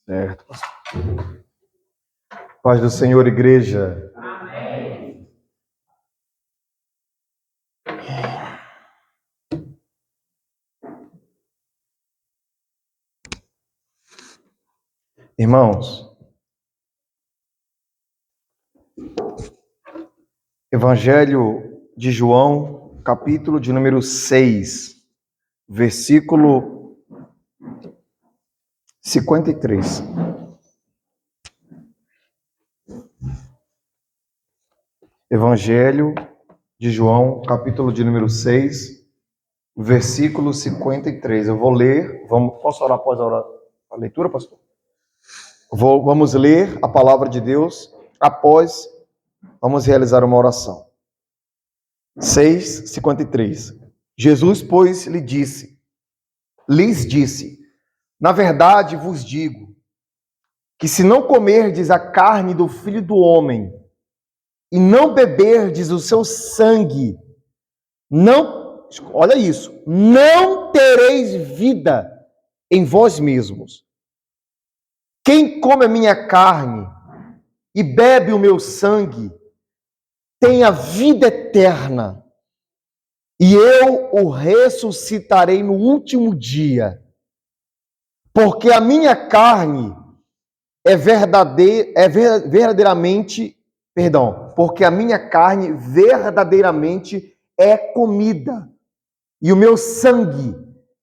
Certo. Paz do Senhor, igreja. Amém. Irmãos, Evangelho de João, capítulo de número 6, versículo 53. Evangelho de João, capítulo de número 6, versículo 53. Eu vou ler, posso orar após a leitura, pastor? Vamos ler a palavra de Deus, após vamos realizar uma oração. 6:53. Jesus, pois, lhes disse, na verdade vos digo, que se não comerdes a carne do Filho do Homem, e não beberdes o seu sangue, olha isso, não tereis vida em vós mesmos. Quem come a minha carne e bebe o meu sangue, tem a vida eterna, e eu o ressuscitarei no último dia, porque a minha carne porque a minha carne verdadeiramente é comida, e o meu sangue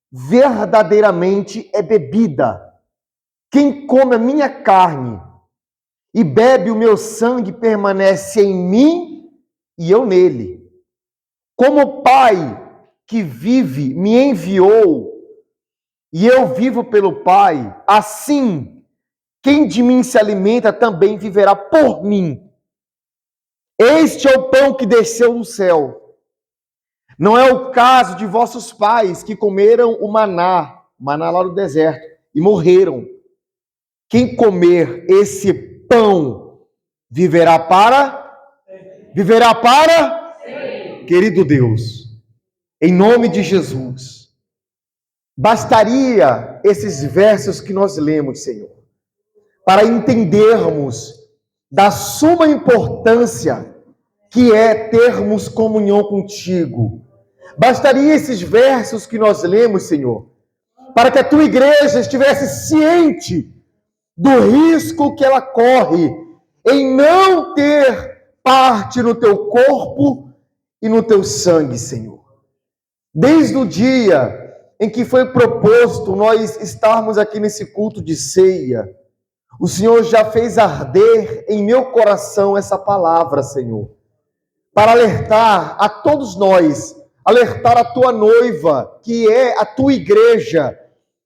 verdadeiramente é bebida. Quem come a minha carne e bebe o meu sangue permanece em mim e eu nele. Como o Pai que vive me enviou e eu vivo pelo Pai, assim quem de mim se alimenta também viverá por mim. Este é o pão que desceu do céu. Não é o caso de vossos pais que comeram o maná lá no deserto, e morreram. Quem comer esse pão viverá para? Sim. Querido Deus, em nome de Jesus, bastaria esses versos que nós lemos, Senhor, para entendermos da suma importância que é termos comunhão contigo. Bastaria esses versos que nós lemos, Senhor, para que a tua igreja estivesse ciente do risco que ela corre em não ter parte no teu corpo e no teu sangue, Senhor. Desde o dia em que foi proposto nós estarmos aqui nesse culto de ceia, o Senhor já fez arder em meu coração essa palavra, Senhor, para alertar a todos nós, alertar a tua noiva, que é a tua igreja,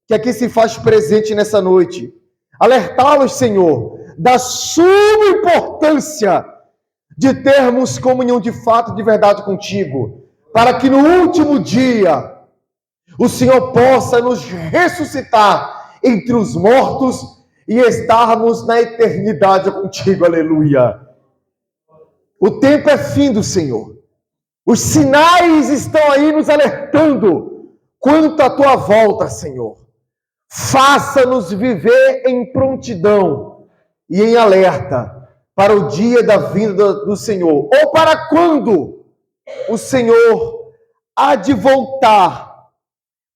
que aqui se faz presente nessa noite. Alertá-los, Senhor, da suma importância de termos comunhão de fato, de verdade contigo, para que no último dia o Senhor possa nos ressuscitar entre os mortos e estarmos na eternidade contigo, aleluia. O tempo é findo, Senhor. Os sinais estão aí nos alertando quanto à tua volta, Senhor. Faça-nos viver em prontidão e em alerta para o dia da vinda do Senhor, ou para quando o Senhor há de voltar,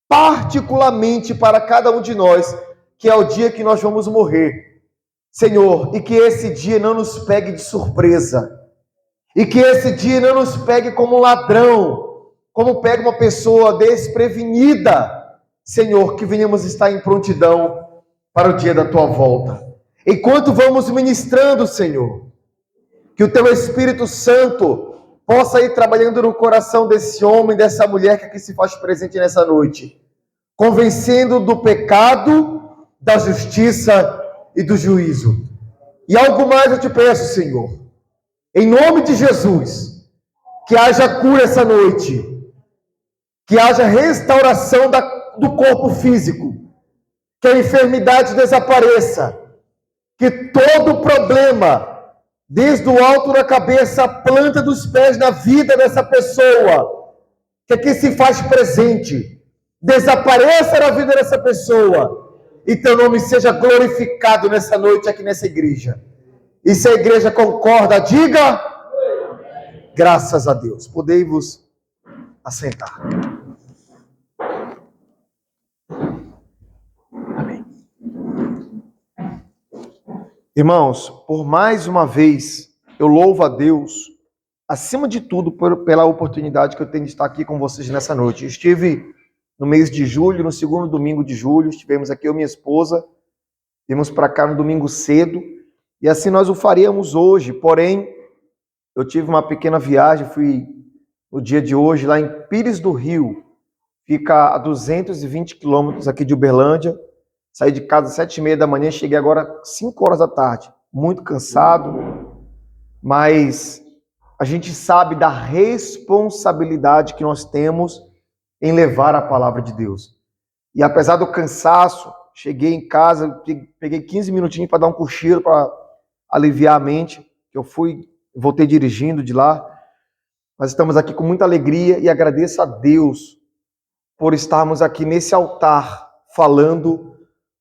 particularmente para cada um de nós, que é o dia que nós vamos morrer. Senhor, e que esse dia não nos pegue de surpresa, e que esse dia não nos pegue como um ladrão, como pega uma pessoa desprevenida. Senhor, que venhamos estar em prontidão para o dia da tua volta. Enquanto vamos ministrando, Senhor, que o teu Espírito Santo possa ir trabalhando no coração desse homem, dessa mulher que aqui se faz presente nessa noite, convencendo do pecado, da justiça e do juízo. E algo mais eu te peço, Senhor, em nome de Jesus, que haja cura essa noite, que haja restauração do corpo físico, que a enfermidade desapareça, que todo problema, desde o alto da cabeça, a planta dos pés na vida dessa pessoa, que aqui se faz presente, desapareça da vida dessa pessoa, e teu nome seja glorificado nessa noite aqui nessa igreja. E se a igreja concorda, diga graças a Deus. Podei-vos assentar. Amém. Irmãos, por mais uma vez, eu louvo a Deus, acima de tudo, pela oportunidade que eu tenho de estar aqui com vocês nessa noite. Estive no mês de julho, no segundo domingo de julho, estivemos aqui, eu e minha esposa, viemos para cá no domingo cedo, e assim nós o faríamos hoje, porém, eu tive uma pequena viagem, fui no dia de hoje lá em Pires do Rio, fica a 220 quilômetros aqui de Uberlândia, saí de casa às 7h30 da manhã, cheguei agora às 5 horas da tarde, muito cansado, mas a gente sabe da responsabilidade que nós temos em levar a palavra de Deus. E apesar do cansaço, cheguei em casa, peguei 15 minutinhos para dar um cochilo, para aliviar a mente, eu voltei dirigindo de lá. Nós estamos aqui com muita alegria e agradeço a Deus por estarmos aqui nesse altar falando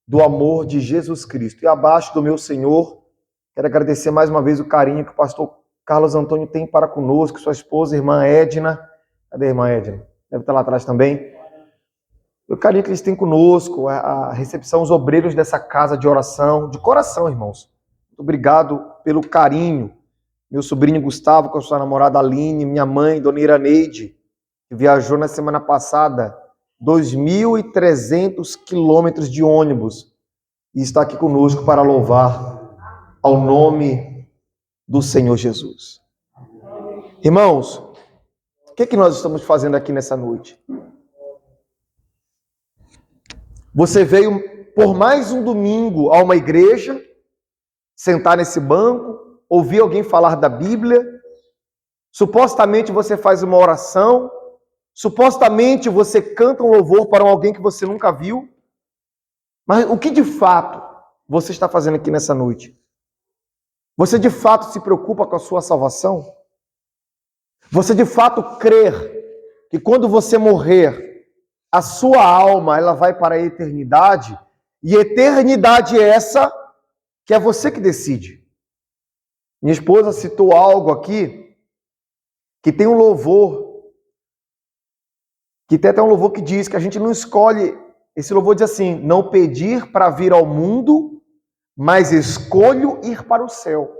do amor de Jesus Cristo. E abaixo do meu Senhor, quero agradecer mais uma vez o carinho que o pastor Carlos Antônio tem para conosco, sua esposa, irmã Edna. Cadê a irmã Edna? Deve estar lá atrás também. O carinho que eles têm conosco, a recepção, os obreiros dessa casa de oração, de coração, irmãos. Muito obrigado pelo carinho. Meu sobrinho Gustavo, com a sua namorada Aline, minha mãe, dona Iraneide, que viajou na semana passada 2.300 quilômetros de ônibus e está aqui conosco para louvar ao nome do Senhor Jesus. Irmãos, o que é que nós estamos fazendo aqui nessa noite? Você veio por mais um domingo a uma igreja, sentar nesse banco, ouvir alguém falar da Bíblia, supostamente você faz uma oração, supostamente você canta um louvor para alguém que você nunca viu, mas o que de fato você está fazendo aqui nessa noite? Você de fato se preocupa com a sua salvação? Você de fato crer que quando você morrer, a sua alma ela vai para a eternidade, e eternidade é essa que é você que decide? Minha esposa citou algo aqui, que tem um louvor, que tem até um louvor que diz que a gente não escolhe, esse louvor diz assim, não pedir para vir ao mundo, mas escolho ir para o céu.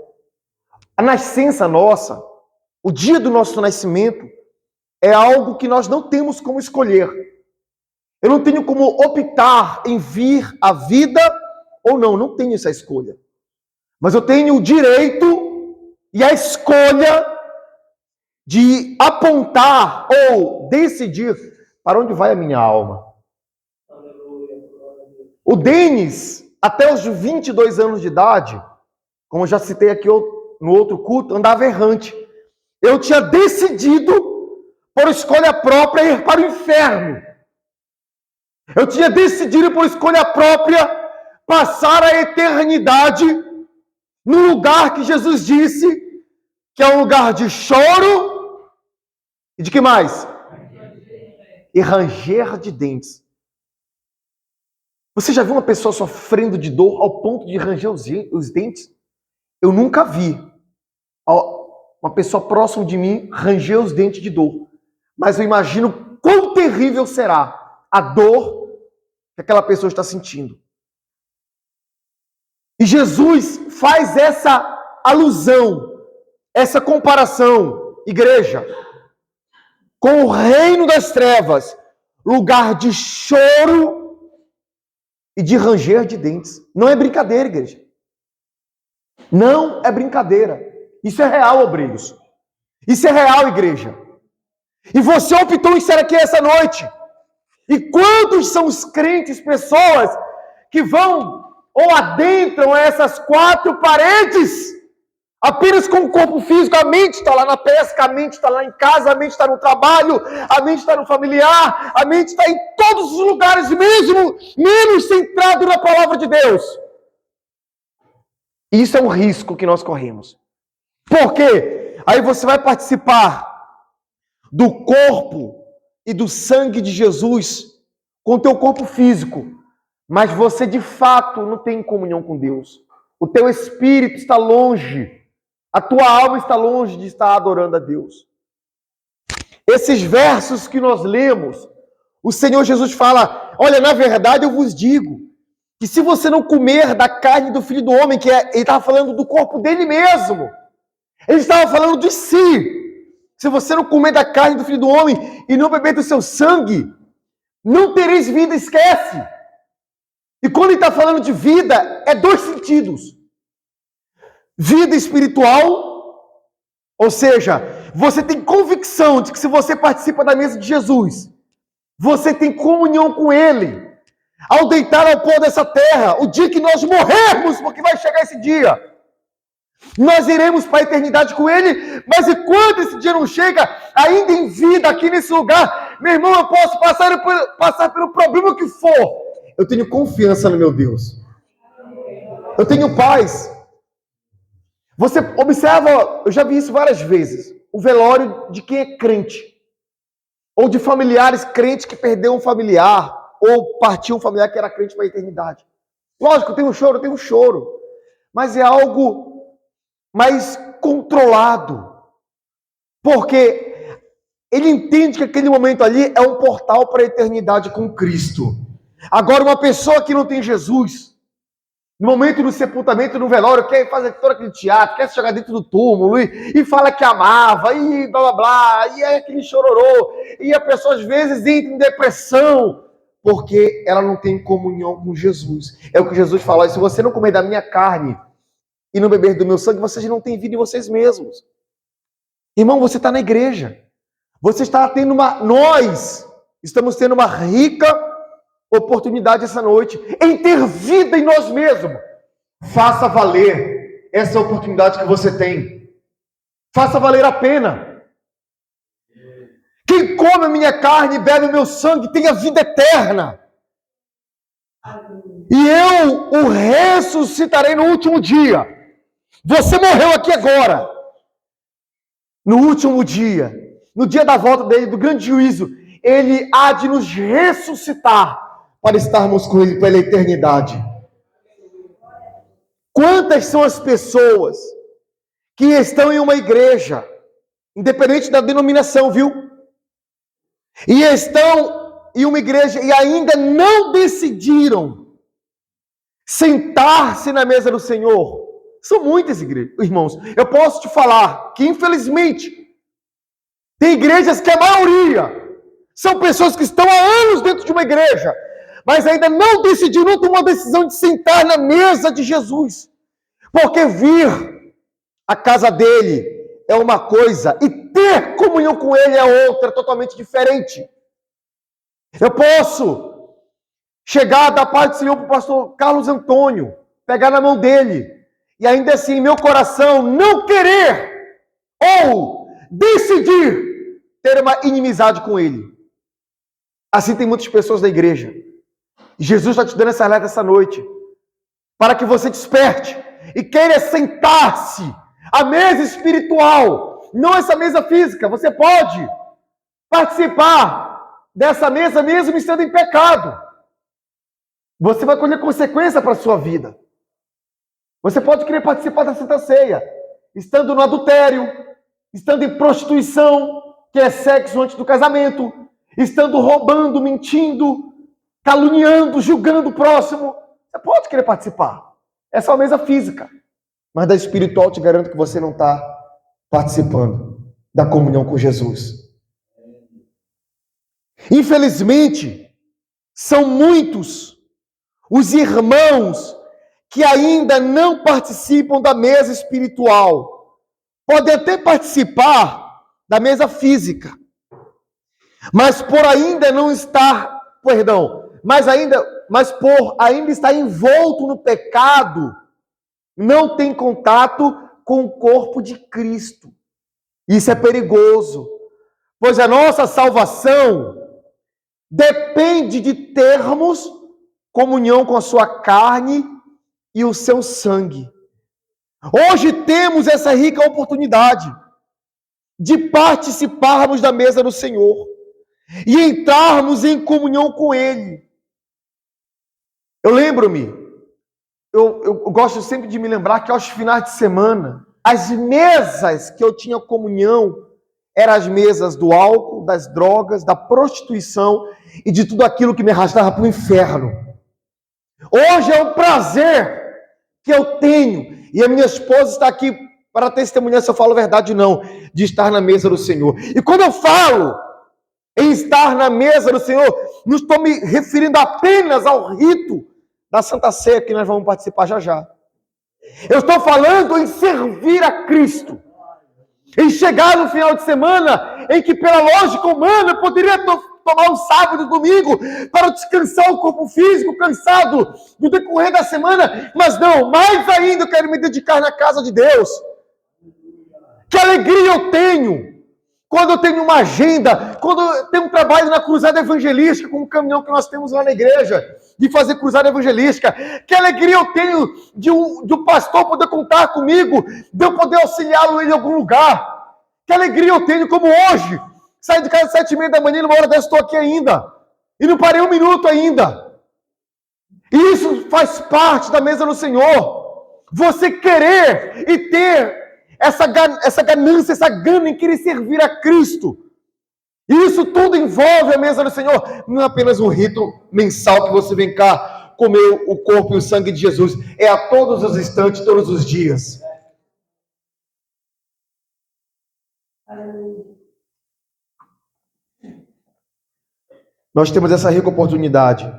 A nascença nossa, o dia do nosso nascimento, é algo que nós não temos como escolher. Eu não tenho como optar em vir à vida ou não tenho essa escolha. Mas eu tenho o direito e a escolha de apontar ou decidir para onde vai a minha alma. O Denis, até os 22 anos de idade, como eu já citei aqui no outro culto, andava errante. Eu tinha decidido, por escolha própria, ir para o inferno. Eu tinha decidido, por escolha própria, passar a eternidade no lugar que Jesus disse que é um lugar de choro e de que mais? E ranger de dentes. Você já viu uma pessoa sofrendo de dor ao ponto de ranger os dentes? Eu nunca vi uma pessoa próxima de mim ranger os dentes de dor. Mas eu imagino quão terrível será a dor que aquela pessoa está sentindo. E Jesus faz essa alusão, essa comparação, igreja, com o reino das trevas, lugar de choro e de ranger de dentes. Não é brincadeira, igreja. Não é brincadeira. Isso é real, obreiros. Isso é real, igreja. E você optou em estar aqui essa noite. E quantos são os crentes, pessoas que vão ou adentram essas quatro paredes apenas com o corpo físico? A mente está lá na pesca, a mente está lá em casa, a mente está no trabalho, a mente está no familiar, a mente está em todos os lugares mesmo, menos centrado na palavra de Deus. Isso é um risco que nós corremos. Por quê? Aí você vai participar do corpo e do sangue de Jesus com o teu corpo físico, mas você de fato não tem comunhão com Deus. O teu espírito está longe, a tua alma está longe de estar adorando a Deus. Esses versos que nós lemos, o Senhor Jesus fala, olha, na verdade eu vos digo, que se você não comer da carne do Filho do Homem, ele estava falando do corpo dele mesmo, ele estava falando de si. Se você não comer da carne do Filho do Homem e não beber do seu sangue, não tereis vida, esquece. E quando ele está falando de vida, é dois sentidos. Vida espiritual, ou seja, você tem convicção de que se você participa da mesa de Jesus, você tem comunhão com Ele. Ao deitar ao pó dessa terra, o dia que nós morrermos, porque vai chegar esse dia, nós iremos para a eternidade com Ele, mas enquanto esse dia não chega, ainda em vida aqui nesse lugar, meu irmão, eu posso passar pelo problema que for. Eu tenho confiança no meu Deus. Eu tenho paz. Você observa, eu já vi isso várias vezes, o velório de quem é crente, ou de familiares crentes que perdeu um familiar, ou partiu um familiar que era crente para a eternidade. Lógico, tem um choro, mas é algo mais controlado, porque ele entende que aquele momento ali é um portal para a eternidade com Cristo. Agora, uma pessoa que não tem Jesus, no momento do sepultamento, no velório, quer fazer todo aquele teatro, quer se jogar dentro do túmulo, e fala que amava, e blá blá blá, e é aquele chororô, e a pessoa às vezes entra em depressão, porque ela não tem comunhão com Jesus. É o que Jesus fala, se você não comer da minha carne e não beber do meu sangue, vocês não têm vida em vocês mesmos. Irmão, você está na igreja. Você está tendo nós estamos tendo uma rica oportunidade essa noite em ter vida em nós mesmos. Faça valer essa oportunidade que você tem. Faça valer a pena. Quem come a minha carne e bebe o meu sangue tem a vida eterna. E eu o ressuscitarei no último dia. Você morreu aqui agora. No último dia, no dia da volta dele, do grande juízo, ele há de nos ressuscitar para estarmos com ele pela eternidade. Quantas são as pessoas que estão em uma igreja, independente da denominação, viu? E estão em uma igreja e ainda não decidiram sentar-se na mesa do Senhor. São muitas igrejas, irmãos. Eu posso te falar que, infelizmente, tem igrejas que a maioria são pessoas que estão há anos dentro de uma igreja, mas ainda não decidiram, não tomou a decisão de sentar na mesa de Jesus. Porque vir à casa dele é uma coisa e ter comunhão com ele é outra, totalmente diferente. Eu posso chegar da parte do Senhor para o pastor Carlos Antônio, pegar na mão dele, e ainda assim, em meu coração, não querer ou decidir ter uma inimizade com ele. Assim tem muitas pessoas da igreja. Jesus está te dando essa alerta essa noite, para que você desperte e queira sentar-se à mesa espiritual, não essa mesa física. Você pode participar dessa mesa mesmo estando em pecado. Você vai colher consequência para a sua vida. Você pode querer participar da Santa Ceia, estando no adultério, estando em prostituição, que é sexo antes do casamento, estando roubando, mentindo, caluniando, julgando o próximo. Você pode querer participar. Essa é uma mesa física. Mas da espiritual, te garanto que você não está participando da comunhão com Jesus. Infelizmente, são muitos os irmãos que ainda não participam da mesa espiritual. Podem até participar da mesa física, mas por ainda não estar, mas por ainda estar envolto no pecado, não tem contato com o corpo de Cristo. Isso é perigoso, pois a nossa salvação depende de termos comunhão com a sua carne e o seu sangue. Hoje temos essa rica oportunidade de participarmos da mesa do Senhor e entrarmos em comunhão com Ele. Eu lembro-me, eu gosto sempre de me lembrar que aos finais de semana, as mesas que eu tinha comunhão eram as mesas do álcool, das drogas, da prostituição e de tudo aquilo que me arrastava para o inferno. Hoje é um prazer que eu tenho, e a minha esposa está aqui para testemunhar se eu falo a verdade ou não, de estar na mesa do Senhor. E quando eu falo em estar na mesa do Senhor, não estou me referindo apenas ao rito da Santa Ceia que nós vamos participar já já. Eu estou falando em servir a Cristo. Em chegar no final de semana em que, pela lógica humana, eu poderia tomar um sábado e domingo para descansar o corpo físico cansado do decorrer da semana, mas não, mais ainda eu quero me dedicar na casa de Deus. Que alegria eu tenho quando eu tenho uma agenda, quando eu tenho um trabalho na cruzada evangelística, com um caminhão que nós temos lá na igreja, de fazer cruzada evangelística. Que alegria eu tenho de um pastor poder contar comigo, de eu poder auxiliá-lo em algum lugar. Que alegria eu tenho como hoje. Saí de casa às 7h30 da manhã e numa hora dessa estou aqui ainda. E não parei um minuto ainda. E isso faz parte da mesa do Senhor. Você querer e ter essa ganância, essa gana em querer servir a Cristo. E isso tudo envolve a mesa do Senhor. Não é apenas um rito mensal que você vem cá comer o corpo e o sangue de Jesus. É a todos os instantes, todos os dias. Nós temos essa rica oportunidade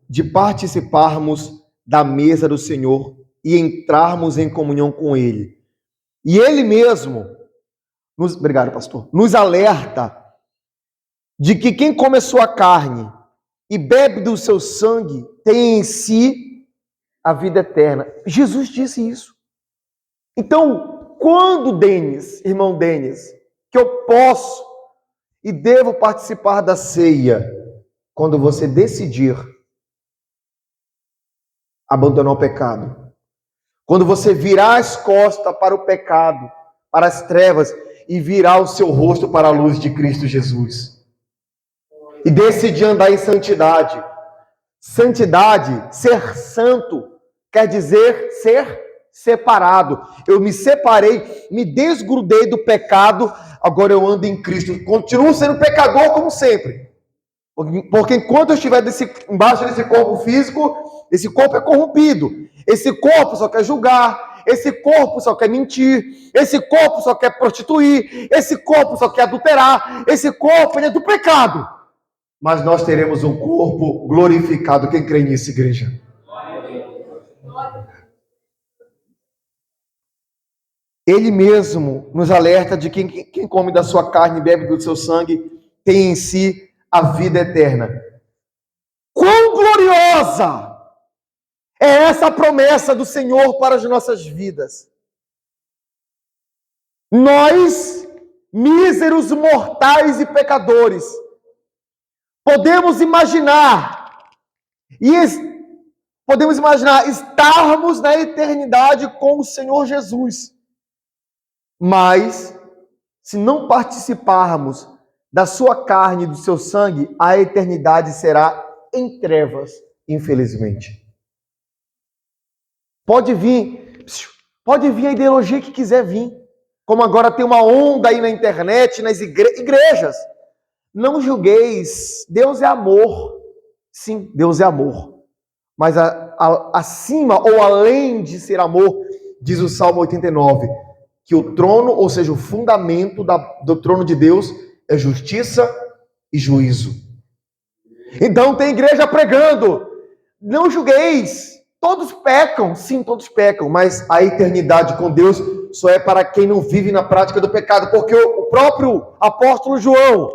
de participarmos da mesa do Senhor e entrarmos em comunhão com Ele. E Ele mesmo, obrigado, pastor, nos alerta de que quem come a sua carne e bebe do seu sangue tem em si a vida eterna. Jesus disse isso. Então, quando, irmão Denis, que eu posso e devo participar da ceia? Quando você decidir abandonar o pecado. Quando você virar as costas para o pecado, para as trevas, e virar o seu rosto para a luz de Cristo Jesus. E decidir andar em santidade. Santidade, ser santo, quer dizer ser separado. Eu me separei, me desgrudei do pecado, agora eu ando em Cristo. Continuo sendo pecador como sempre. Porque enquanto eu estiver embaixo desse corpo físico, esse corpo é corrompido. Esse corpo só quer julgar. Esse corpo só quer mentir. Esse corpo só quer prostituir. Esse corpo só quer adulterar. Esse corpo é do pecado. Mas nós teremos um corpo glorificado. Quem crê nisso, igreja? Ele mesmo nos alerta de que quem come da sua carne e bebe do seu sangue tem em si a vida eterna. Quão gloriosa é essa promessa do Senhor para as nossas vidas. Nós, míseros mortais e pecadores, podemos imaginar estarmos na eternidade com o Senhor Jesus. Mas, se não participarmos da sua carne e do seu sangue, a eternidade será em trevas, infelizmente. Pode vir a ideologia que quiser vir. Como agora tem uma onda aí na internet, nas igrejas. Não julgueis, Deus é amor. Sim, Deus é amor. Mas acima ou além de ser amor, diz o Salmo 89, que o trono, ou seja, o fundamento do trono de Deus é justiça e juízo. Então tem igreja pregando, não julgueis, todos pecam, sim, todos pecam, mas a eternidade com Deus só é para quem não vive na prática do pecado, porque o próprio apóstolo João,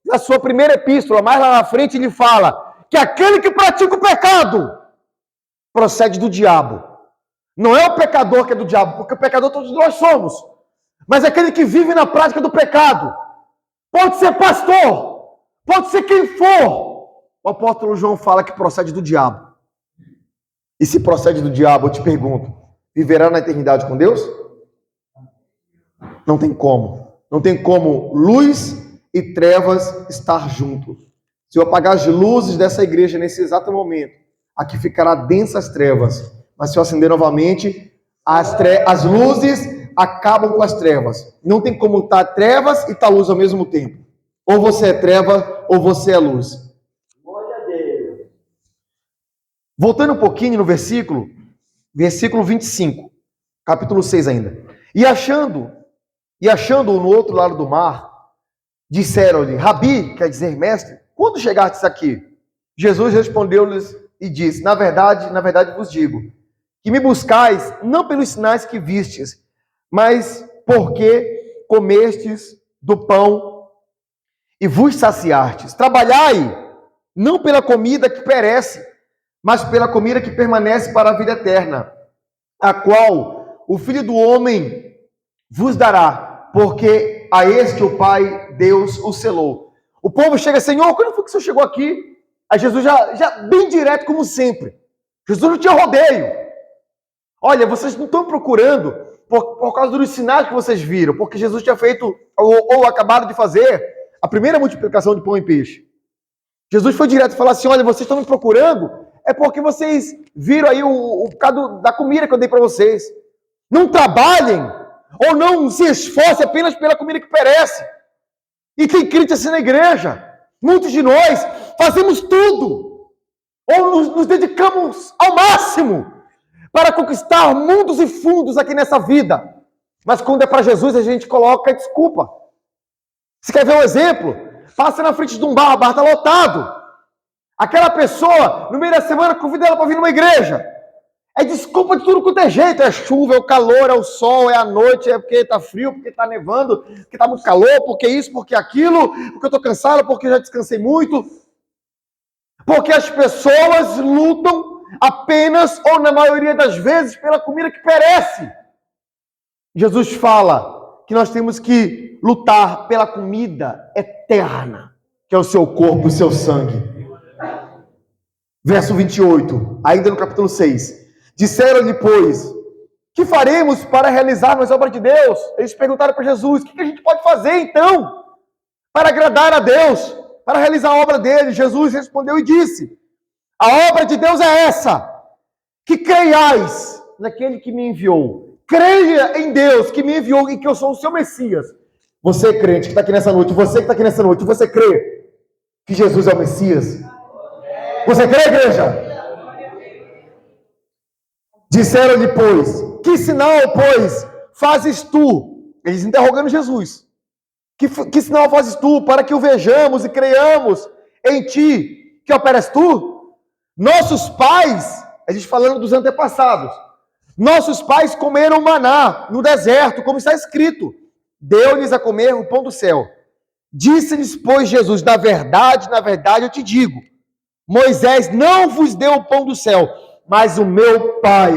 na sua primeira epístola, mais lá na frente, ele fala que aquele que pratica o pecado procede do diabo. Não é o pecador que é do diabo, porque o pecador todos nós somos, mas aquele que vive na prática do pecado. Pode ser pastor, pode ser quem for. O apóstolo João fala que procede do diabo. E se procede do diabo, eu te pergunto, viverá na eternidade com Deus? Não tem como. Não tem como luz e trevas estar juntos. Se eu apagar as luzes dessa igreja nesse exato momento, aqui ficará densas trevas. Mas se eu acender novamente, as luzes acabam com as trevas. Não tem como estar trevas e estar luz ao mesmo tempo. Ou você é treva, ou você é luz. Voltando um pouquinho no versículo 25, capítulo 6 ainda. E achando-o no outro lado do mar, disseram-lhe: Rabi, quer dizer mestre, quando chegastes aqui? Jesus respondeu-lhes e disse: na verdade vos digo, que me buscais não pelos sinais que vistes, mas porque comestes do pão e vos saciastes. Trabalhai não pela comida que perece, mas pela comida que permanece para a vida eterna, a qual o Filho do Homem vos dará, porque a este o Pai, Deus, o selou. O povo chega: Senhor, quando foi que o Senhor chegou aqui? Aí Jesus já bem direto, como sempre. Jesus não tinha rodeio. Olha, vocês não estão procurando por causa dos sinais que vocês viram, porque Jesus tinha feito, ou acabado de fazer, a primeira multiplicação de pão e peixe. Jesus foi direto e falou assim: olha, vocês estão me procurando, é porque vocês viram aí o bocado da comida que eu dei para vocês. Não trabalhem, ou não se esforcem apenas pela comida que perece. E tem crente assim na igreja. Muitos de nós fazemos tudo, ou nos dedicamos ao máximo para conquistar mundos e fundos aqui nessa vida. Mas quando é para Jesus, a gente coloca desculpa. Você quer ver um exemplo? Passa na frente de um bar, o bar está lotado. Aquela pessoa, no meio da semana, convida ela para vir numa igreja. É desculpa de tudo quanto é jeito. É chuva, é o calor, é o sol, é a noite, é porque está frio, porque está nevando, porque está muito calor, porque isso, porque aquilo, porque eu estou cansado, porque eu já descansei muito. Porque as pessoas lutam apenas, ou na maioria das vezes, pela comida que perece. Jesus fala que nós temos que lutar pela comida eterna, que é o seu corpo e o seu sangue. Verso 28, ainda no capítulo 6. Disseram-lhe, pois, que faremos para realizarmos a obra de Deus? Eles perguntaram para Jesus: o que a gente pode fazer então para agradar a Deus, para realizar a obra dele? Jesus respondeu e disse: a obra de Deus é essa, que creiais naquele que me enviou. Creia em Deus que me enviou e que eu sou o seu Messias. Você, crente, que está aqui nessa noite, você que está aqui nessa noite, você crê que Jesus é o Messias? Você crê, igreja? Disseram-lhe, pois, que sinal, pois, fazes tu? Eles interrogando Jesus. Que sinal fazes tu para que o vejamos e creiamos em ti? Que operas tu? Nossos pais, a gente falando dos antepassados, nossos pais comeram maná no deserto, como está escrito. Deu-lhes a comer o pão do céu. Disse-lhes, pois, Jesus: na verdade eu te digo, Moisés não vos deu o pão do céu, mas o meu Pai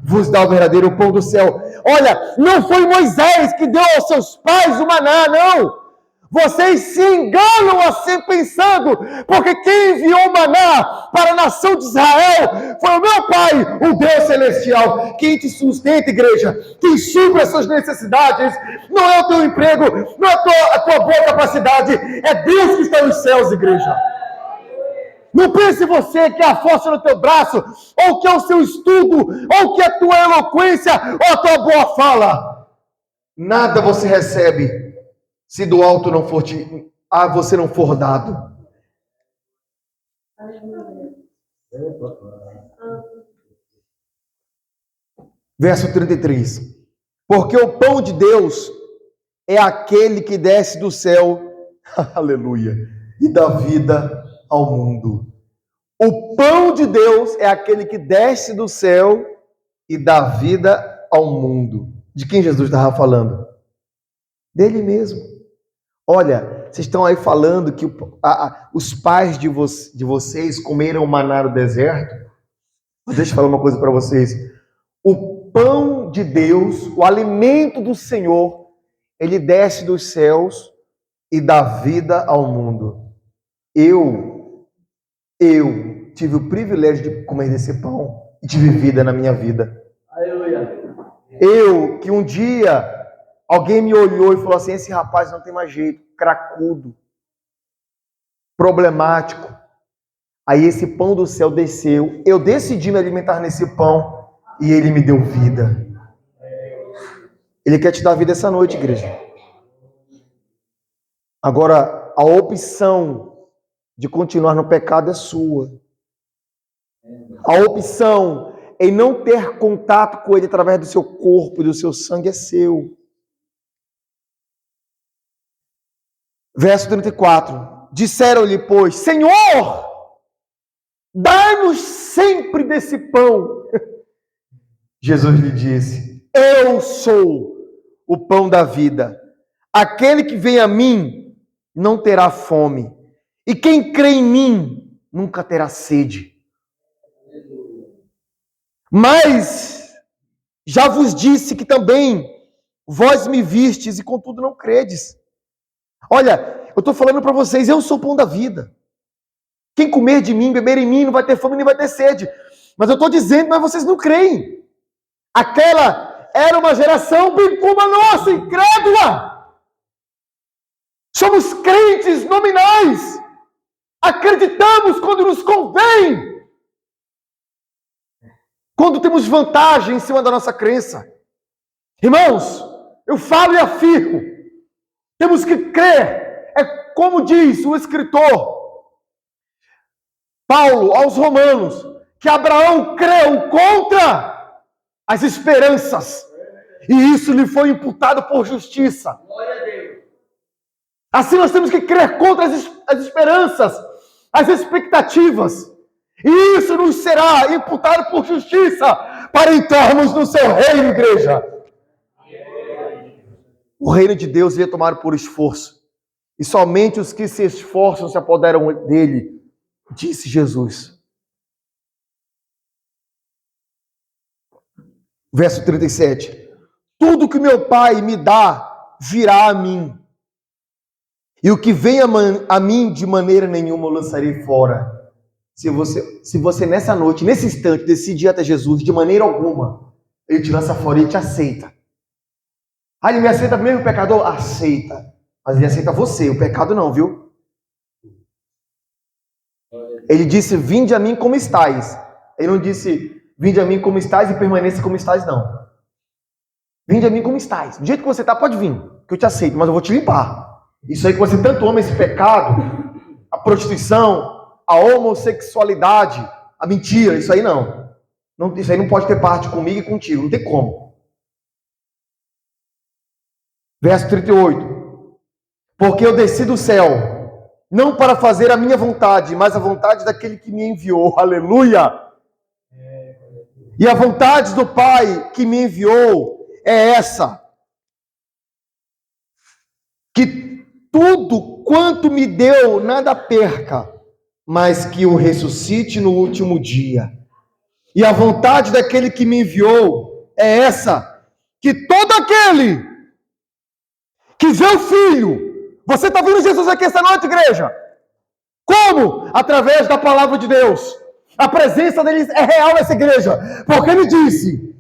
vos dá o verdadeiro pão do céu. Olha, não foi Moisés que deu aos seus pais o maná, não. Vocês se enganam assim pensando, porque quem enviou o maná para a nação de Israel foi o meu Pai, o Deus Celestial. Quem te sustenta, igreja, quem supre as suas necessidades, não é o teu emprego, não é a tua boa capacidade, é Deus que está nos céus, igreja. Não pense você que é a força no teu braço, ou que é o seu estudo, ou que é a tua eloquência, ou a tua boa fala. Nada você recebe se do alto não for você não for dado. Verso 33. Porque o pão de Deus é aquele que desce do céu, aleluia, e dá vida ao mundo. O pão de Deus é aquele que desce do céu e dá vida ao mundo. De quem Jesus estava falando? Dele mesmo. Olha, vocês estão aí falando que os pais de vocês comeram maná no deserto. Deixa eu falar uma coisa para vocês. O pão de Deus, o alimento do Senhor, ele desce dos céus e dá vida ao mundo. Eu tive o privilégio de comer desse pão e tive vida na minha vida. Aleluia. Eu, que um dia alguém me olhou e falou assim: esse rapaz não tem mais jeito, cracudo, problemático. Aí esse pão do céu desceu, eu decidi me alimentar nesse pão e ele me deu vida. Ele quer te dar vida essa noite, igreja. Agora, a opção de continuar no pecado é sua. A opção em não ter contato com ele através do seu corpo e do seu sangue é seu. Verso 34. Disseram-lhe, pois, Senhor, dai-nos sempre desse pão. Jesus lhe disse, eu sou o pão da vida. Aquele que vem a mim não terá fome. E quem crê em mim nunca terá sede. Mas já vos disse que também vós me vistes e contudo não credes. Olha, eu estou falando para vocês, eu sou o pão da vida. Quem comer de mim, beber em mim, não vai ter fome nem vai ter sede. Mas eu estou dizendo, mas vocês não creem. Aquela era uma geração bem como a nossa, incrédula. Somos crentes nominais. Acreditamos quando nos convém. Quando temos vantagem em cima da nossa crença. Irmãos, eu falo e afirmo. Temos que crer. É como diz o escritor Paulo aos Romanos, que Abraão creu contra as esperanças. E isso lhe foi imputado por justiça. Glória a Deus. Assim nós temos que crer contra as esperanças, as expectativas. E isso nos será imputado por justiça para entrarmos no seu reino, igreja. O reino de Deus é tomado por esforço. E somente os que se esforçam se apoderam dele, disse Jesus. Verso 37. Tudo que meu Pai me dá virá a mim. E o que vem a mim de maneira nenhuma eu lançarei fora. Se você nessa noite, nesse instante, decidir ir até Jesus, de maneira alguma, ele te lança fora e ele te aceita. Ah, ele me aceita mesmo, pecador? Aceita. Mas ele aceita você, o pecado não, viu? Ele disse, vinde a mim como estáis. Ele não disse, vinde a mim como estáis e permaneça como estáis, não. Vinde a mim como estáis. Do jeito que você está, pode vir, que eu te aceito, mas eu vou te limpar. Isso aí que você tanto ama, esse pecado, a prostituição, a homossexualidade, a mentira, isso aí não. Isso aí não pode ter parte comigo e contigo, não tem como. Verso 38. Porque eu desci do céu, não para fazer a minha vontade, mas a vontade daquele que me enviou. Aleluia! E a vontade do Pai que me enviou é essa. Que tudo quanto me deu, nada perca, mas que o ressuscite no último dia. E a vontade daquele que me enviou é essa, que todo aquele que vê o Filho, você está vendo Jesus aqui esta noite, igreja? Como? Através da palavra de Deus. A presença dele é real nessa igreja, porque ele disse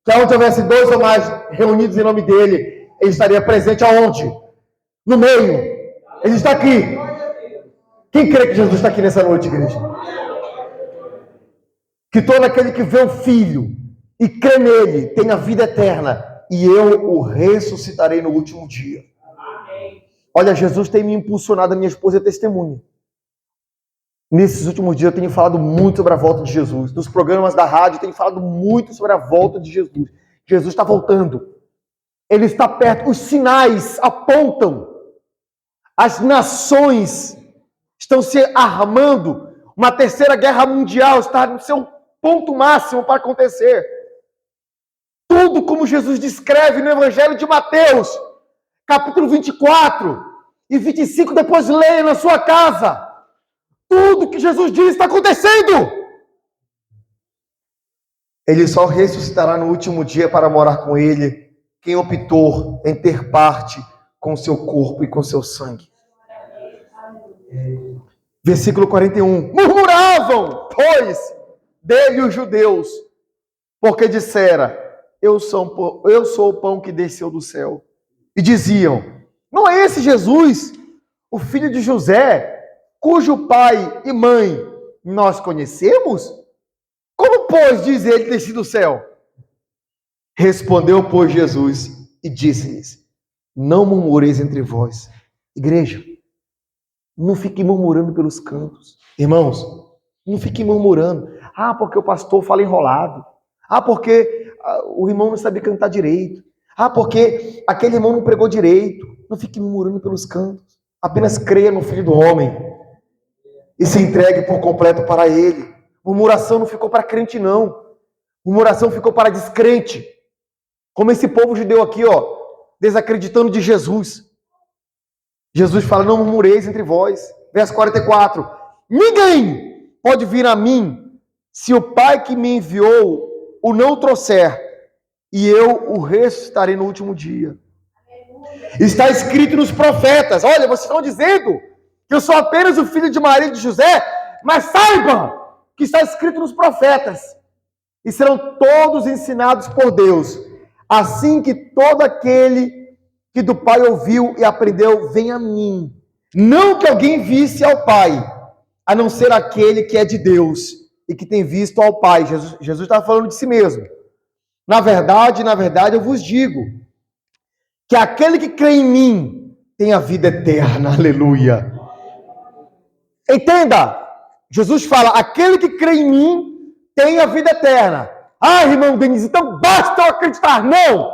que onde houvesse 2 ou mais reunidos em nome dele, ele estaria presente aonde? No meio. Ele está aqui. Quem crê que Jesus está aqui nessa noite, igreja? Que todo aquele que vê o Filho e crê nele tenha vida eterna, e eu o ressuscitarei no último dia. Olha, Jesus tem me impulsionado, a minha esposa é testemunha. Nesses últimos dias eu tenho falado muito sobre a volta de Jesus. Nos programas da rádio eu tenho falado muito sobre a volta de Jesus. Jesus está voltando. Ele está perto. Os sinais apontam. As nações estão se armando. Uma terceira guerra mundial está no seu ponto máximo para acontecer. Tudo como Jesus descreve no Evangelho de Mateus, capítulo 24 e 25, depois leia na sua casa. Tudo que Jesus diz está acontecendo. Ele só ressuscitará no último dia para morar com ele quem optou em ter parte com seu corpo e com seu sangue. Versículo 41. Murmuravam, pois, dele os judeus, porque dissera, eu sou o pão que desceu do céu. E diziam, não é esse Jesus, o filho de José, cujo pai e mãe nós conhecemos? Como, pois, diz ele descer do céu? Respondeu, pois, Jesus e disse-lhes: não murmureis entre vós. Igreja, não fiquem murmurando pelos cantos. Irmãos, não fiquem murmurando. Ah, porque o pastor fala enrolado. Ah, porque o irmão não sabe cantar direito. Ah, porque aquele irmão não pregou direito. Não fiquem murmurando pelos cantos. Apenas creia no Filho do Homem e se entregue por completo para Ele. Murmuração não ficou para crente, não. Murmuração ficou para descrente. Como esse povo judeu aqui, ó, desacreditando de Jesus. Jesus fala: não murmureis entre vós. Verso 44. Ninguém pode vir a mim se o Pai que me enviou o não trouxer, e eu o ressuscitarei no último dia. Está escrito nos profetas. Olha, vocês estão dizendo que eu sou apenas o filho de Maria e de José, mas saibam que está escrito nos profetas. E serão todos ensinados por Deus. Assim que todo aquele que do Pai ouviu e aprendeu, vem a mim. Não que alguém visse ao Pai, a não ser aquele que é de Deus e que tem visto ao Pai. Jesus está falando de si mesmo. Na verdade, eu vos digo que aquele que crê em mim tem a vida eterna. Aleluia. Entenda, Jesus fala: aquele que crê em mim tem a vida eterna. Ah, irmão Denis, então basta eu acreditar. Não!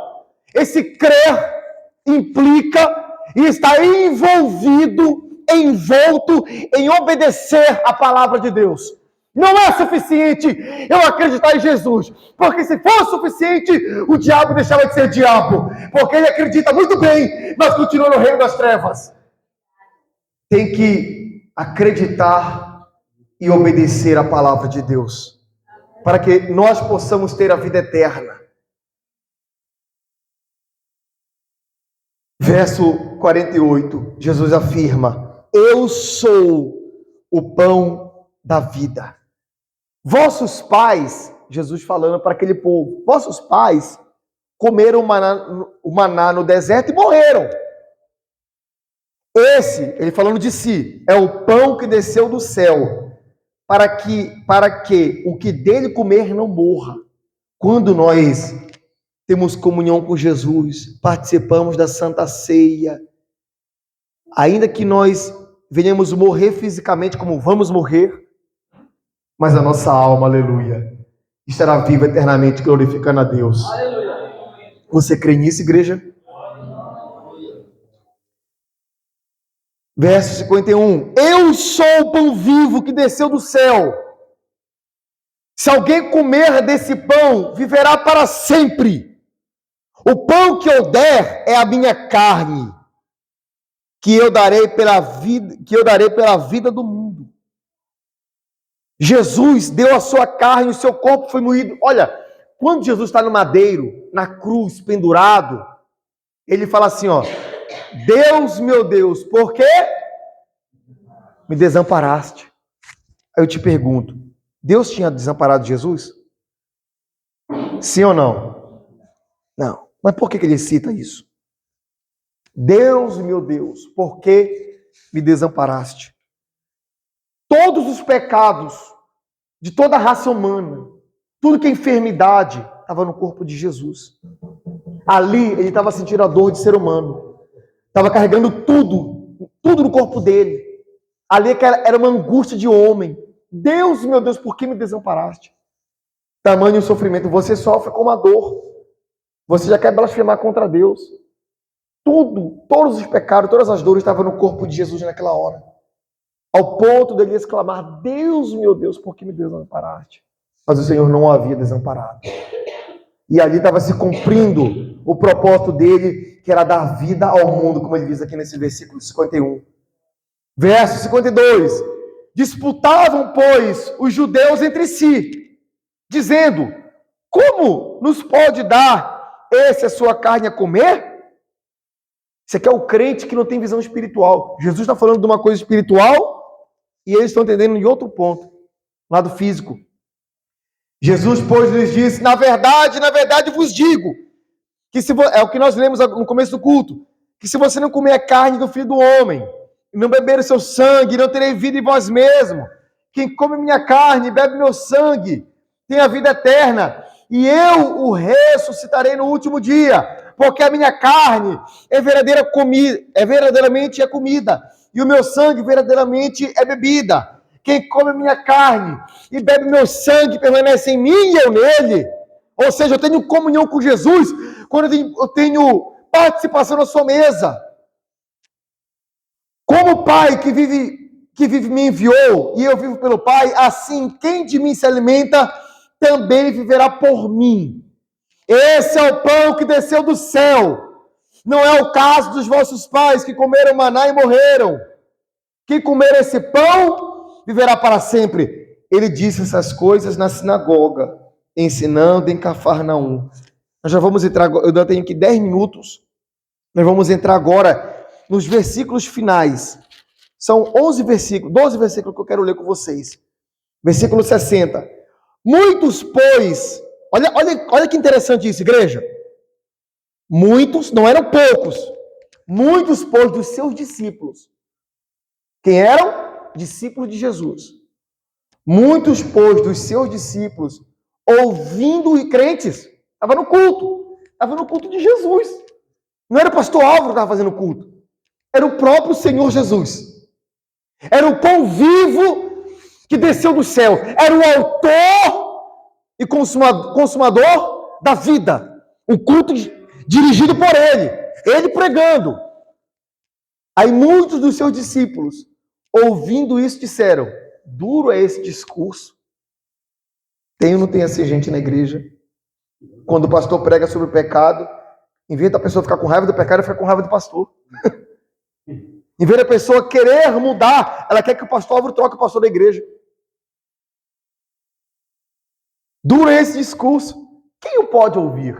Esse crer implica e está envolvido, envolto em obedecer a palavra de Deus. Não é suficiente eu acreditar em Jesus, porque se fosse suficiente, o diabo deixava de ser diabo, porque ele acredita muito bem, mas continua no reino das trevas. Tem que acreditar e obedecer a palavra de Deus, para que nós possamos ter a vida eterna. Verso 48, Jesus afirma: eu sou o pão da vida. Vossos pais, Jesus falando para aquele povo, vossos pais comeram o maná no deserto e morreram. Esse, ele falando de si, é o pão que desceu do céu, para que o que dele comer não morra. Quando nós temos comunhão com Jesus, participamos da Santa Ceia, ainda que nós venhamos morrer fisicamente como vamos morrer, mas a nossa alma, aleluia, estará viva eternamente glorificando a Deus. Aleluia. Você crê nisso, igreja? Verso 51. Eu sou o pão vivo que desceu do céu. Se alguém comer desse pão, viverá para sempre. O pão que eu der é a minha carne, que eu darei pela vida do mundo. Jesus deu a sua carne, o seu corpo foi moído. Olha, quando Jesus está no madeiro, na cruz, pendurado, ele fala assim, ó: Deus, meu Deus, por que me desamparaste? Aí eu te pergunto, Deus tinha desamparado Jesus? Sim ou não? Não. Mas por que ele cita isso? Deus, meu Deus, por que me desamparaste? Todos os pecados de toda a raça humana, tudo que é enfermidade, estava no corpo de Jesus. Ali ele estava sentindo a dor de ser humano. Estava carregando tudo no corpo dele. Ali era uma angústia de homem. Deus, meu Deus, por que me desamparaste? Tamanho sofrimento. Você sofre com uma dor. Você já quer blasfemar contra Deus. Todos os pecados, todas as dores estavam no corpo de Jesus naquela hora. Ao ponto dele exclamar: Deus, meu Deus, por que me desamparaste? Mas o Senhor não o havia desamparado. E ali estava se cumprindo o propósito dele, que era dar vida ao mundo, como ele diz aqui nesse versículo 51. Verso 52. Disputavam, pois, os judeus entre si, dizendo: como nos pode dar esse a sua carne a comer? Isso aqui é o crente que não tem visão espiritual. Jesus está falando de uma coisa espiritual e eles estão entendendo em outro ponto, lado físico. Jesus, pois, lhes disse: na verdade vos digo, que é o que nós lemos no começo do culto, que se você não comer a carne do Filho do Homem, e não beber o seu sangue, não terei vida em vós mesmos, quem come minha carne, bebe meu sangue, tem a vida eterna, e eu o ressuscitarei no último dia, porque a minha carne é verdadeiramente comida, e o meu sangue verdadeiramente é bebida. Quem come minha carne e bebe meu sangue permanece em mim e eu nele. Ou seja, eu tenho comunhão com Jesus quando eu tenho participação na sua mesa. Como o Pai que vive me enviou e eu vivo pelo Pai, assim quem de mim se alimenta também viverá por mim. Esse é o pão que desceu do céu. Não é o caso dos vossos pais que comeram maná e morreram. Quem comer esse pão viverá para sempre. Ele disse essas coisas na sinagoga, ensinando em Cafarnaum. Nós já vamos entrar, eu ainda tenho aqui 10 minutos. Nós vamos entrar agora nos versículos finais. São 12 versículos que eu quero ler com vocês. Versículo 60. Muitos, pois... Olha que interessante isso, igreja. Muitos, não eram poucos. Muitos, pois, dos seus discípulos. Quem eram? Discípulos de Jesus. Muitos, pois, dos seus discípulos, ouvindo e crentes, estava no culto de Jesus. Não era o pastor Álvaro que estava fazendo culto. Era o próprio Senhor Jesus. Era o pão vivo que desceu do céu. Era o autor e consumador da vida. O culto dirigido por ele. Ele pregando. Aí muitos dos seus discípulos, ouvindo isso, disseram: duro é esse discurso. Tem ou não tem assim gente na igreja? Quando o pastor prega sobre o pecado, em vez da pessoa ficar com raiva do pecado, ela fica com raiva do pastor. Em vez da pessoa querer mudar, ela quer que o pastor Álvaro troque o pastor da igreja. Duro é esse discurso. Quem o pode ouvir?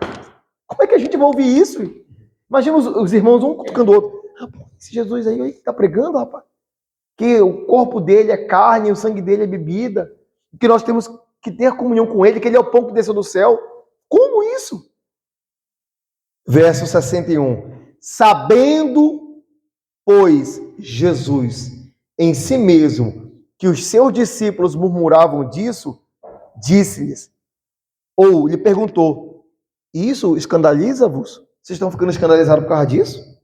Como é que a gente vai ouvir isso? Imagina os irmãos um cutucando o outro. Rapaz, esse Jesus aí que está pregando, rapaz. Que o corpo dele é carne, o sangue dele é bebida. Que nós temos que ter comunhão com ele, que ele é o pão que desceu do céu. Como isso? Verso 61. Sabendo, pois, Jesus em si mesmo que os seus discípulos murmuravam disso, disse-lhes, ou lhe perguntou: isso escandaliza-vos? Vocês estão ficando escandalizados por causa disso?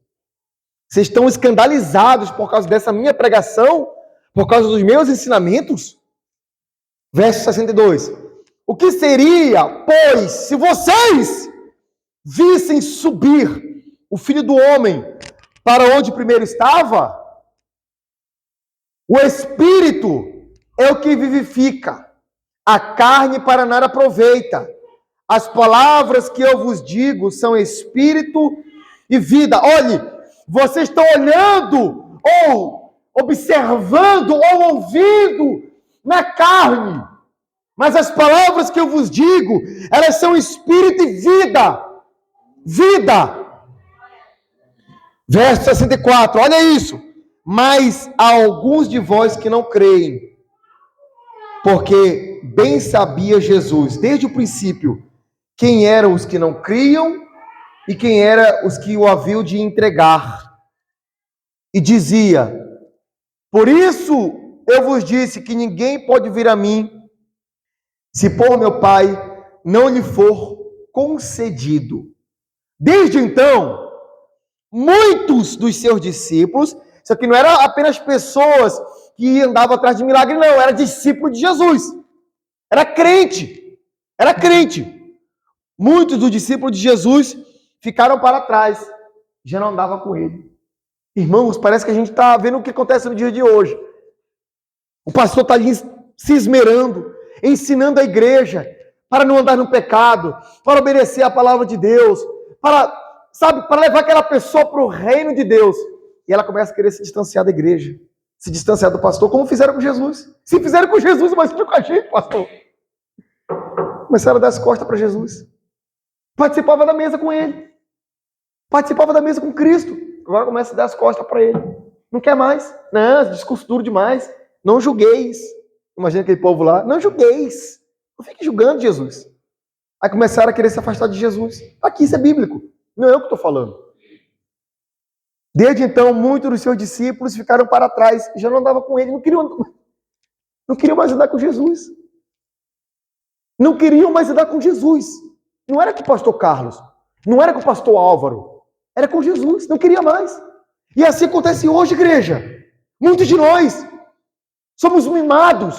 Vocês estão escandalizados por causa dessa minha pregação? Por causa dos meus ensinamentos? Verso 62. O que seria, pois, se vocês vissem subir o Filho do Homem para onde primeiro estava? O Espírito é o que vivifica, a carne para nada aproveita. As palavras que eu vos digo são Espírito e vida. Olhe, vocês estão olhando, ou observando, ou ouvindo na carne. Mas as palavras que eu vos digo, elas são Espírito e vida. Vida. Verso 64, olha isso. Mas há alguns de vós que não creem, porque bem sabia Jesus, desde o princípio, quem eram os que não criam e quem eram os que o haviam de entregar. E dizia: por isso eu vos disse que ninguém pode vir a mim, se por meu Pai não lhe for concedido. Desde então, muitos dos seus discípulos, isso aqui não era apenas pessoas que andavam atrás de milagre, não, era discípulo de Jesus. Era crente. Era crente. Muitos dos discípulos de Jesus ficaram para trás, já não andavam com ele. Irmãos, parece que a gente está vendo o que acontece no dia de hoje. O pastor está ali se esmerando, ensinando a igreja para não andar no pecado, para obedecer a palavra de Deus, para levar aquela pessoa para o reino de Deus. E ela começa a querer se distanciar da igreja, se distanciar do pastor, como fizeram com Jesus. Se fizeram com Jesus, imagina com a gente, pastor. Começaram a dar as costas para Jesus. Participava da mesa com ele. Participava da mesa com Cristo. Agora começa a dar as costas para ele. Não quer mais. Não, discurso duro demais. Não julgueis. Imagina aquele povo lá. Não julgueis. Não fique julgando Jesus. Aí começaram a querer se afastar de Jesus. Aqui isso é bíblico. Não é eu que estou falando. Desde então, muitos dos seus discípulos ficaram para trás. Já não andavam com ele. Não queriam. Não queriam mais andar com Jesus. Não queriam mais andar com Jesus. Não era com o pastor Carlos. Não era com o pastor Álvaro. Era com Jesus. Não queria mais. E assim acontece hoje, igreja. Muitos de nós somos mimados.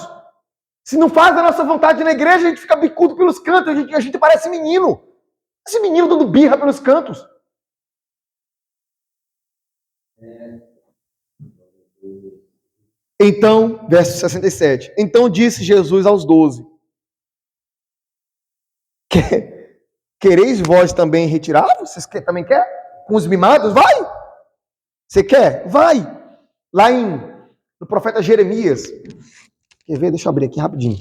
Se não faz a nossa vontade na igreja, a gente fica bicudo pelos cantos. A gente parece menino. Esse menino dando birra pelos cantos. Então, verso 67. Então disse Jesus aos 12. Quereis vós também retirar-vos? Vocês também quer? Com os mimados? Vai! Você quer? Vai! Lá no profeta Jeremias. Quer ver? Deixa eu abrir aqui rapidinho.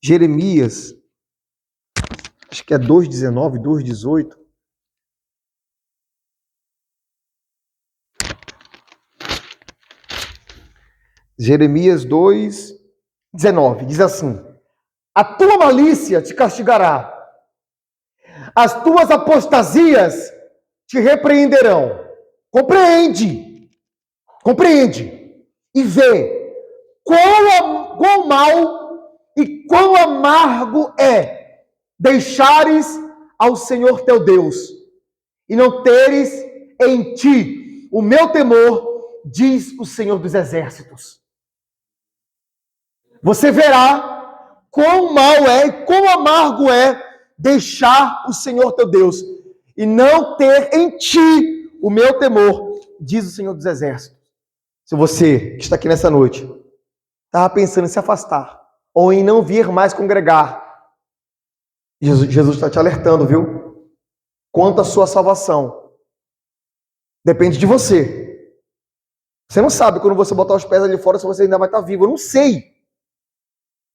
Jeremias, acho que é 2,19, 2,18. Jeremias 2,19, diz assim: a tua malícia te castigará, as tuas apostasias te repreenderão. Compreende, e vê quão mal e quão amargo é deixares ao Senhor teu Deus e não teres em ti o meu temor, diz o Senhor dos Exércitos. Você verá quão mal é e quão amargo é deixar o Senhor teu Deus e não ter em ti o meu temor, diz o Senhor dos Exércitos. Se você que está aqui nessa noite estava pensando em se afastar ou em não vir mais congregar, Jesus está te alertando, viu? Quanto à sua salvação. Depende de você. Você não sabe quando você botar os pés ali fora se você ainda vai estar vivo. Eu não sei.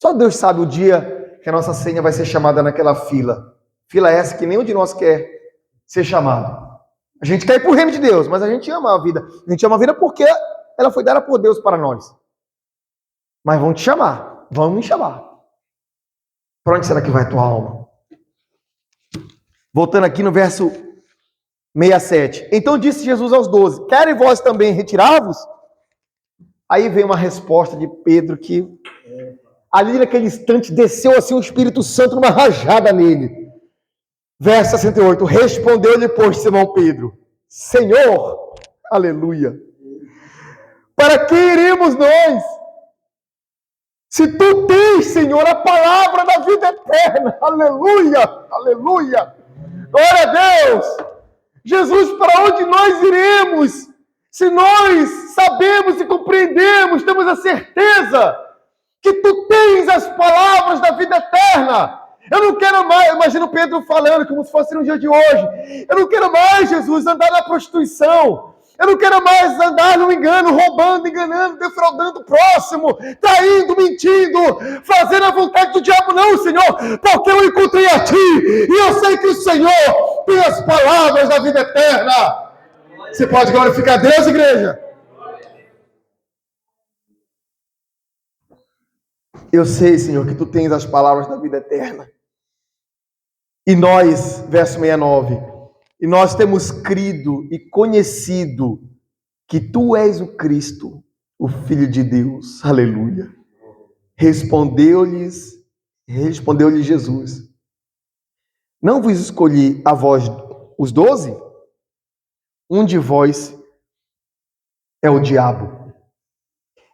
Só Deus sabe o dia que a nossa senha vai ser chamada naquela fila. Fila essa que nenhum de nós quer ser chamado. A gente quer ir para o reino de Deus, mas a gente ama a vida. A gente ama a vida porque ela foi dada por Deus para nós. Mas vão te chamar. Vão me chamar. Para onde será que vai tua alma? Voltando aqui no verso 67. Então disse Jesus aos 12: querem vós também retirar-vos? Aí vem uma resposta de Pedro que ali naquele instante desceu assim o Espírito Santo numa rajada nele. Verso 68. Respondeu-lhe, pois, Simão Pedro: Senhor, aleluia, para que iremos nós? Se tu tens, Senhor, a palavra da vida eterna. Aleluia, aleluia. Glória a Deus. Jesus, para onde nós iremos? Se nós sabemos e compreendemos, temos a certeza que tu tens as palavras da vida eterna. Eu não quero mais, imagina o Pedro falando como se fosse no dia de hoje. Eu não quero mais, Jesus, andar na prostituição. Eu não quero mais andar no engano, roubando, enganando, defraudando o próximo, traindo, mentindo, fazendo a vontade do diabo. Não, Senhor, porque eu encontrei a Ti e eu sei que o Senhor tem as palavras da vida eterna. Você pode glorificar a Deus, igreja? Eu sei, Senhor, que Tu tens as palavras da vida eterna. E nós, verso 69, e nós temos crido e conhecido que Tu és o Cristo, o Filho de Deus. Aleluia. Respondeu-lhe Jesus: não vos escolhi a vós os 12? Um de vós é o diabo.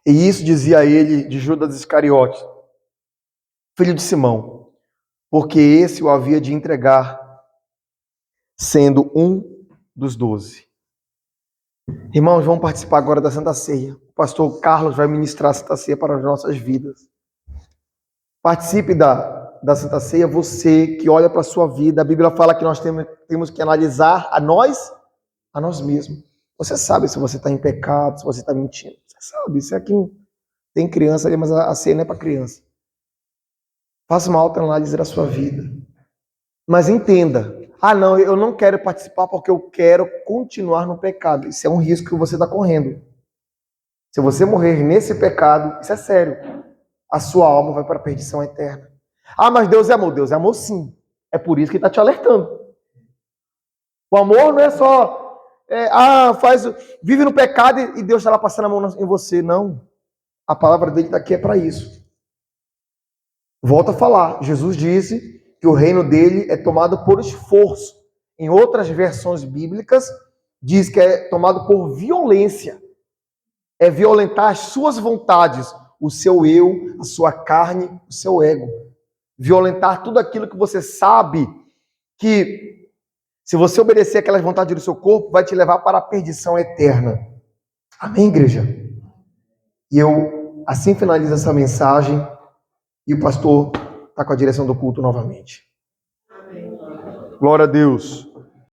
E isso dizia ele de Judas Iscariote, filho de Simão, porque esse o havia de entregar, sendo um dos 12. Irmãos, vamos participar agora da Santa Ceia. O pastor Carlos vai ministrar a Santa Ceia para as nossas vidas. Participe da Santa Ceia, você que olha para a sua vida. A Bíblia fala que nós temos que analisar a nós mesmos. Você sabe se você está em pecado, se você está mentindo. Você sabe, isso aqui tem criança ali, mas a ceia não é para criança. Faça uma autoanálise da sua vida. Mas entenda, não, eu não quero participar porque eu quero continuar no pecado. Isso é um risco que você está correndo. Se você morrer nesse pecado, isso é sério. A sua alma vai para a perdição eterna. Mas Deus é amor. Deus é amor sim. É por isso que está te alertando. O amor não é só... vive no pecado e Deus está lá passando a mão em você. Não. A palavra dele está aqui é para isso. Volto a falar, Jesus disse que o reino dele é tomado por esforço. Em outras versões bíblicas, diz que é tomado por violência. É violentar as suas vontades, o seu eu, a sua carne, o seu ego. Violentar tudo aquilo que você sabe que, se você obedecer aquelas vontades do seu corpo, vai te levar para a perdição eterna. Amém, igreja? E eu assim finalizo essa mensagem e o pastor está com a direção do culto novamente. Amém. Glória a Deus.